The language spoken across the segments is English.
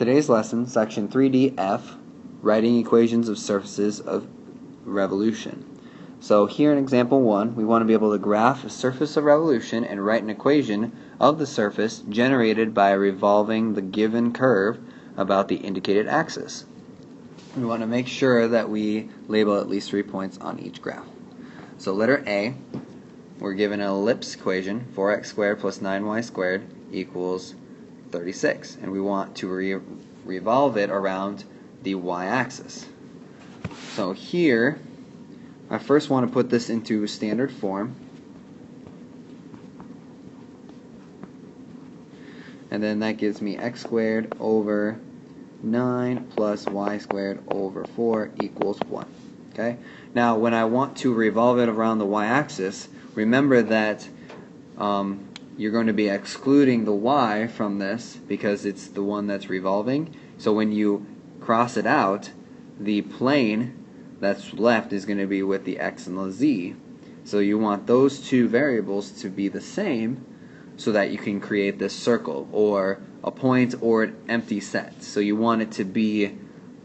Today's lesson, section 3D-F, writing equations of surfaces of revolution. So here in example 1, we want to be able to graph a surface of revolution and write an equation of the surface generated by revolving the given curve about the indicated axis. We want to make sure that we label at least 3 points on each graph. So letter A, we're given an ellipse equation, 4x squared plus 9y squared equals 36, and we want to revolve it around the y-axis. So here, I first want to put this into standard form, and then that gives me x squared over 9 plus y squared over 4 equals 1. Okay? Now, when I want to revolve it around the y-axis, remember that you're going to be excluding the y from this because it's the one that's revolving. So when you cross it out, the plane that's left is going to be with the x and the z. So you want those two variables to be the same so that you can create this circle or a point or an empty set. So you want it to be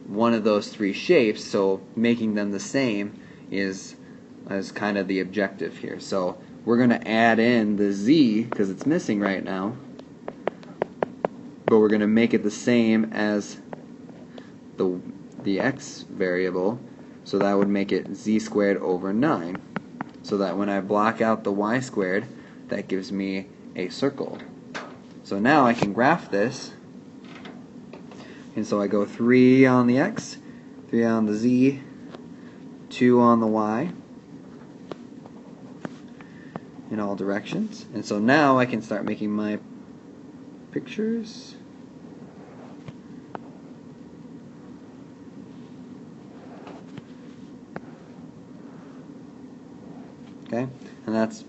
one of those three shapes, so making them the same is kind of the objective here. So we're going to add in the z because it's missing right now, but we're going to make it the same as the x variable, so that would make it z squared over 9, so that when I block out the y squared, that gives me a circle. So now I can graph this, and so I go 3 on the x, 3 on the z, 2 on the y, in all directions. And so now I can start making my pictures. Okay, and that's a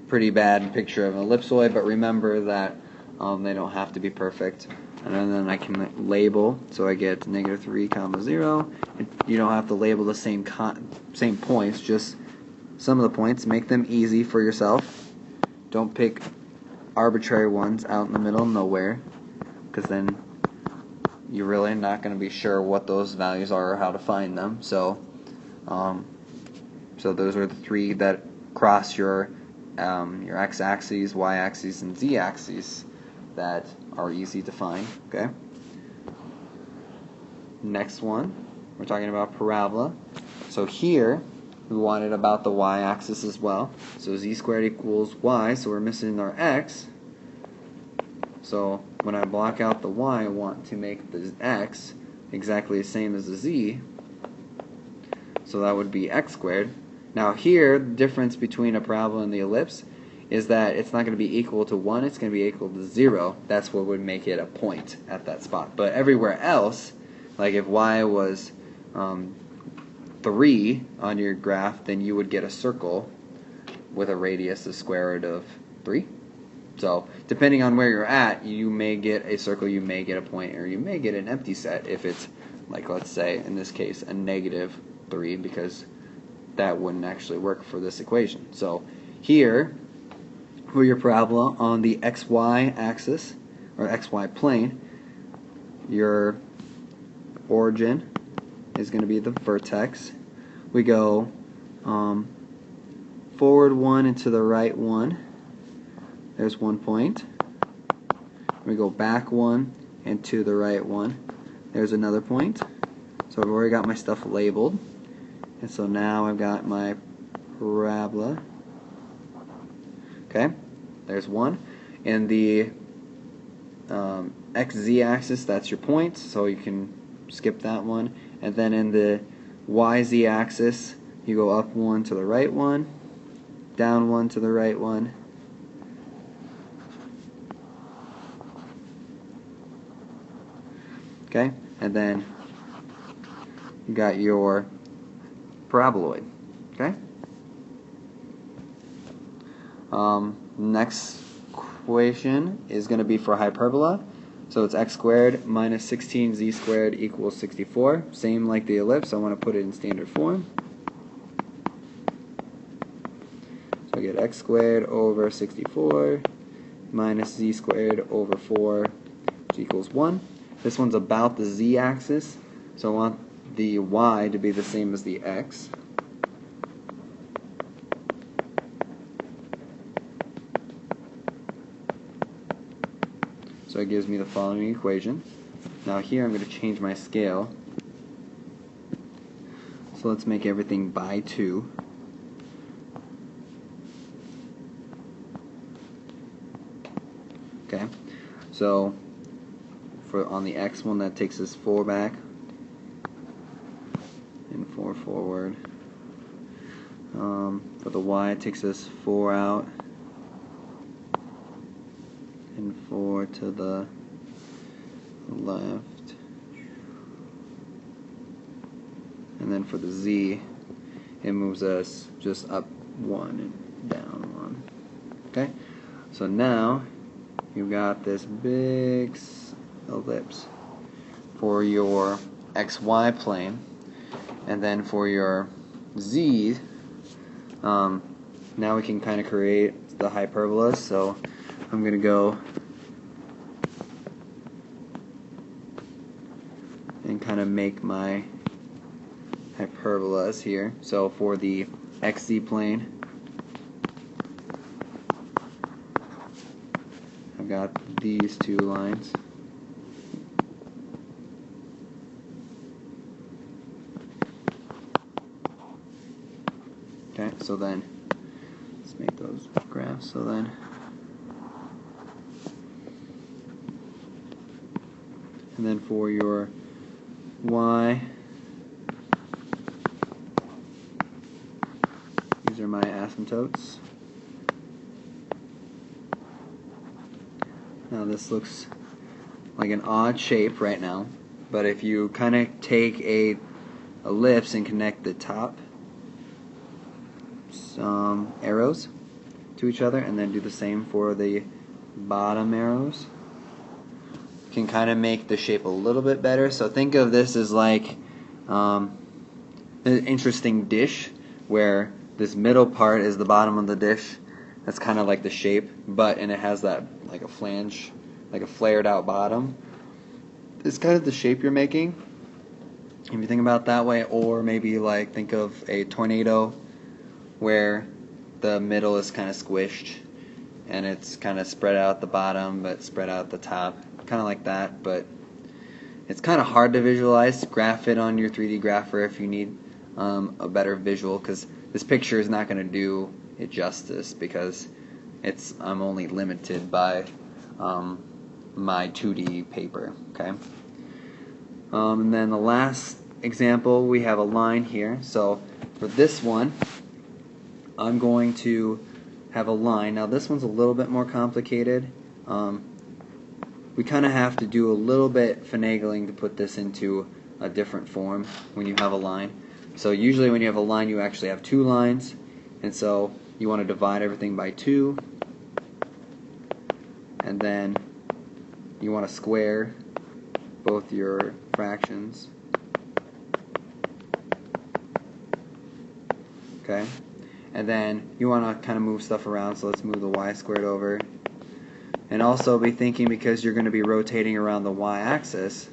pretty bad picture of an ellipsoid, but remember that they don't have to be perfect. And then I can label, so I get -3, 0. You don't have to label the same points, just some of the points. Make them easy for yourself. Don't pick arbitrary ones out in the middle of nowhere, because then you're really not going to be sure what those values are or how to find them. So those are the three that cross your x-axis, y-axis, and z-axis that are easy to find. Okay. Next one, we're talking about parabola. So here we want it about the y-axis as well. So z squared equals y, so we're missing our x. So when I block out the y, I want to make the x exactly the same as the z. So that would be x squared. Now here, the difference between a parabola and the ellipse is that it's not going to be equal to 1, it's going to be equal to 0. That's what would make it a point at that spot. But everywhere else, like if y was 3 on your graph, then you would get a circle with a radius the square root of 3. So depending on where you're at, you may get a circle, you may get a point, or you may get an empty set if it's, like, let's say in this case, a -3, because that wouldn't actually work for this equation. So here, for your parabola on the xy axis, or xy plane, your origin is going to be the vertex. We go forward 1 and to the right 1. There's 1 point. We go back 1 and to the right 1. There's another point. So I've already got my stuff labeled. And so now I've got my parabola. Okay, there's 1. And the xz axis, that's your point, so you can skip that one. And then in the yz axis, you go up 1 to the right 1, down 1 to the right 1. Okay, and then you got your paraboloid. Okay. Next equation is going to be for hyperbola. So it's x squared minus 16z squared equals 64. Same like the ellipse, I want to put it in standard form. So I get x squared over 64 minus z squared over 4, which equals 1. This one's about the z-axis, so I want the y to be the same as the x. So it gives me the following equation. Now here I'm going to change my scale. So let's make everything by 2. Okay, so on the x one, that takes us 4 back and 4 forward. For the y, it takes us 4 out and 4 to the left. And then for the z, it moves us just up 1 and down 1. Okay, so now you've got this big ellipse for your xy plane, and then for your z, now we can kind of create the hyperbola. So I'm going to go and kind of make my hyperbolas here. So for the xz plane, I've got these two lines. Okay, so then let's make those graphs. So then and then for your y, these are my asymptotes. Now this looks like an odd shape right now, but if you kind of take a ellipse and connect the top arrows to each other, and then do the same for the bottom arrows, you can kind of make the shape a little bit better. So think of this as like an interesting dish, where this middle part is the bottom of the dish. That's kind of like the shape, and it has that like a flange, like a flared out bottom. It's kind of the shape you're making, if you think about it that way. Or maybe like think of a tornado, where the middle is kind of squished and it's kind of spread out the bottom but spread out the top, kind of like that. But it's kind of hard to visualize. Graph it on your 3D grapher if you need a better visual, because this picture is not going to do it justice, because I'm only limited by my 2D paper. Okay, and then the last example, we have a line here. So for this one, I'm going to have a line. Now this one's a little bit more complicated. We kind of have to do a little bit finagling to put this into a different form when you have a line. So usually when you have a line, you actually have 2 lines, and so you want to divide everything by 2, and then you want to square both your fractions. Okay, and then you want to kind of move stuff around, so let's move the y squared over. And also be thinking, because you're going to be rotating around the y-axis,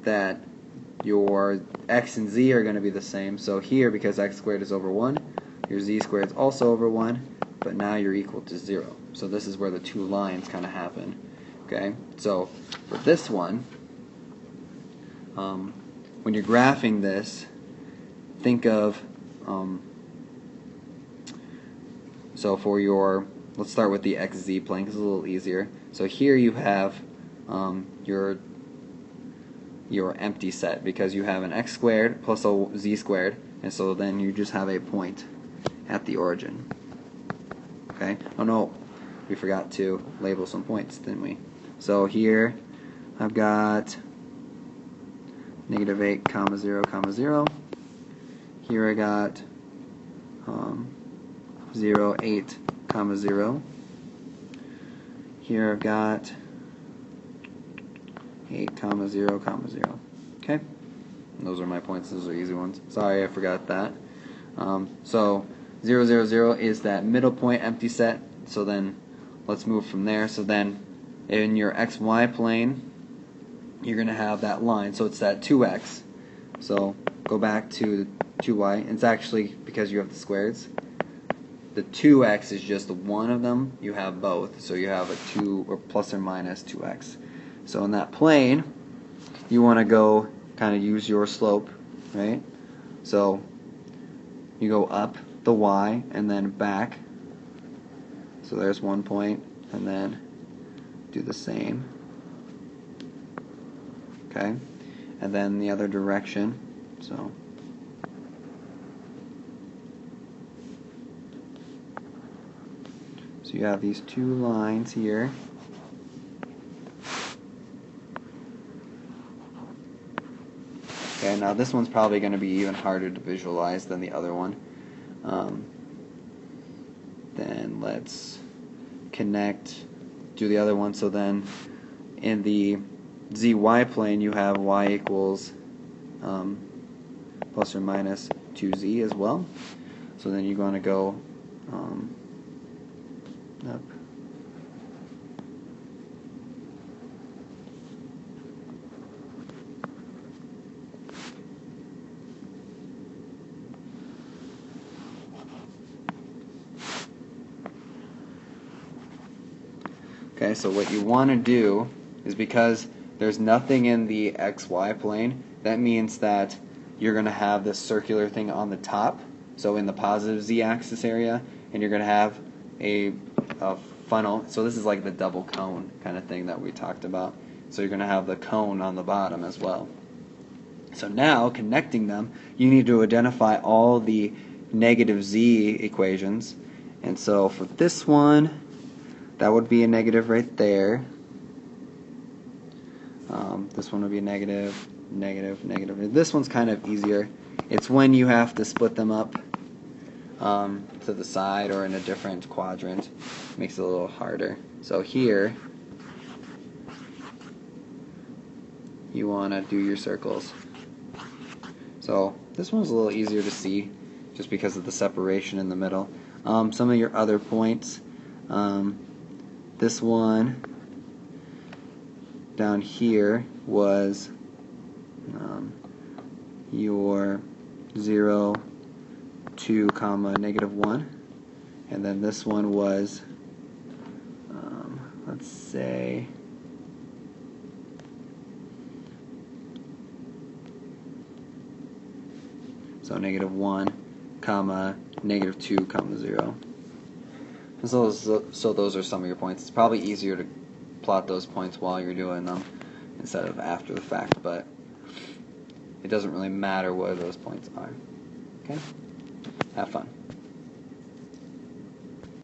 that your x and z are going to be the same. So here, because x squared is over 1, your z squared is also over 1, but now you're equal to 0. So this is where the 2 lines kind of happen. Okay, so for this one, when you're graphing this, think of, so for your, let's start with the xz plane because it's a little easier. So here you have your empty set, because you have an x squared plus a z squared, and so then you just have a point at the origin. Okay, oh no, we forgot to label some points, didn't we? So here I've got -8, 0, 0. Here I got 0, 8, 0. Here I've got 8, 0, 0. Okay? And those are my points. Those are easy ones. Sorry, I forgot that. So 0, 0, 0 is that middle point empty set. So then let's move from there. So then in your xy plane, you're going to have that line. So it's that 2x. So go back to 2y. It's actually because you have the squares. The 2x is just one of them. You have both. So you have a 2 or plus or minus 2x. So in that plane, you want to go kind of use your slope, right? So you go up the y and then back. So there's one point, and then do the same. Okay? And then the other direction. So you have these two lines here. Okay, now this one's probably going to be even harder to visualize than the other one. Then let's do the other one. So then in the zy plane you have y equals plus or minus 2z as well. So then you're going to go up. Okay, so what you want to do is, because there's nothing in the xy plane, that means that you're going to have this circular thing on the top, so in the positive z-axis area, and you're going to have a funnel. So this is like the double cone kind of thing that we talked about. So you're going to have the cone on the bottom as well. So now, connecting them, you need to identify all the negative z equations. And so for this one, that would be a negative right there. This one would be a negative, negative, negative. This one's kind of easier. It's when you have to split them up to the side or in a different quadrant. Makes it a little harder. So here, you want to do your circles. So this one's a little easier to see just because of the separation in the middle. Some of your other points. This one down here was your 0, 2, comma, negative 1. And then this one was, let's say, so negative 1, comma, negative 2, comma, 0. So those are some of your points. It's probably easier to plot those points while you're doing them instead of after the fact, but it doesn't really matter where those points are. Okay? Have fun.